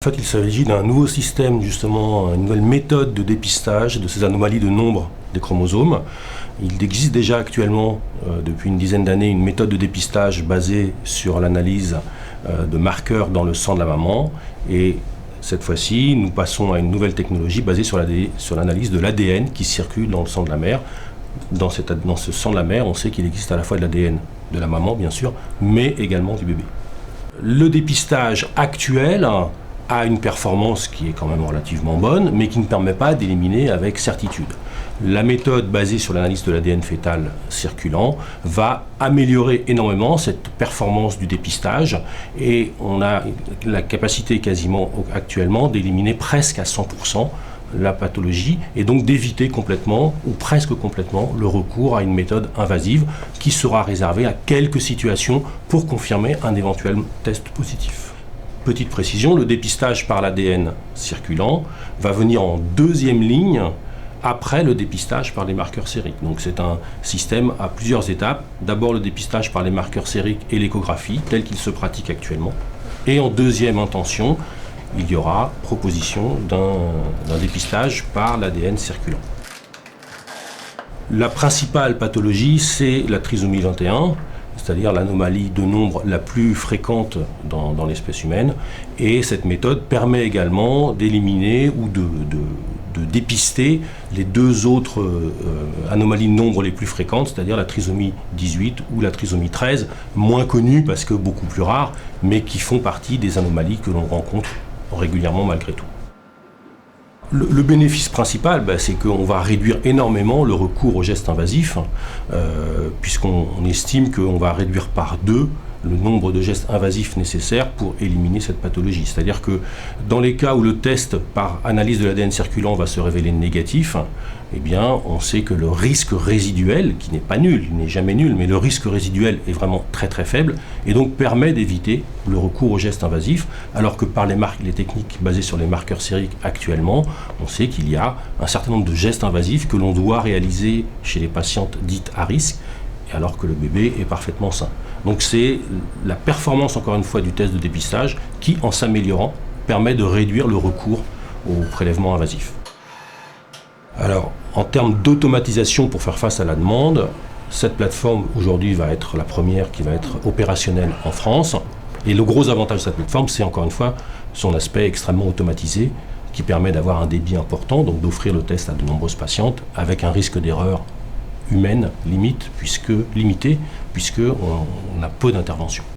En fait, il s'agit d'un nouveau système, justement, une nouvelle méthode de dépistage de ces anomalies de nombre des chromosomes. Il existe déjà actuellement, depuis une dizaine d'années, une méthode de dépistage basée sur l'analyse de marqueurs dans le sang de la maman. Et cette fois-ci, nous passons à une nouvelle technologie basée sur l'analyse de l'ADN qui circule dans le sang de la mère. Dans ce sang de la mère, on sait qu'il existe à la fois de l'ADN de la maman, bien sûr, mais également du bébé. Le dépistage actuel a une performance qui est quand même relativement bonne, mais qui ne permet pas d'éliminer avec certitude. La méthode basée sur l'analyse de l'ADN fœtal circulant va améliorer énormément cette performance du dépistage et on a la capacité quasiment actuellement d'éliminer presque à 100% la pathologie et donc d'éviter complètement ou presque complètement le recours à une méthode invasive qui sera réservée à quelques situations pour confirmer un éventuel test positif. Petite précision, le dépistage par l'ADN circulant va venir en deuxième ligne après le dépistage par les marqueurs sériques. Donc c'est un système à plusieurs étapes. D'abord le dépistage par les marqueurs sériques et l'échographie, tel qu'il se pratique actuellement. Et en deuxième intention, il y aura proposition d'un dépistage par l'ADN circulant. La principale pathologie, c'est la trisomie 21, c'est-à-dire l'anomalie de nombre la plus fréquente dans l'espèce humaine. Et cette méthode permet également d'éliminer ou de dépister les deux autres anomalies de nombre les plus fréquentes, c'est-à-dire la trisomie 18 ou la trisomie 13, moins connues parce que beaucoup plus rares, mais qui font partie des anomalies que l'on rencontre régulièrement malgré tout. Le bénéfice principal, c'est qu'on va réduire énormément le recours aux gestes invasifs, puisqu'on estime qu'on va réduire par 2 le nombre de gestes invasifs nécessaires pour éliminer cette pathologie. C'est-à-dire que dans les cas où le test par analyse de l'ADN circulant va se révéler négatif, eh bien, on sait que le risque résiduel, qui n'est pas nul, il n'est jamais nul, mais le risque résiduel est vraiment très très faible et donc permet d'éviter le recours aux gestes invasifs, alors que par les techniques basées sur les marqueurs sériques actuellement, on sait qu'il y a un certain nombre de gestes invasifs que l'on doit réaliser chez les patientes dites à risque, alors que le bébé est parfaitement sain. Donc c'est la performance, encore une fois, du test de dépistage qui, en s'améliorant, permet de réduire le recours aux prélèvements invasifs. Alors, en termes d'automatisation pour faire face à la demande, cette plateforme aujourd'hui va être la première qui va être opérationnelle en France. Et le gros avantage de cette plateforme, c'est encore une fois son aspect extrêmement automatisé qui permet d'avoir un débit important, donc d'offrir le test à de nombreuses patientes avec un risque d'erreur humaine limité, puisqu'on a peu d'intervention.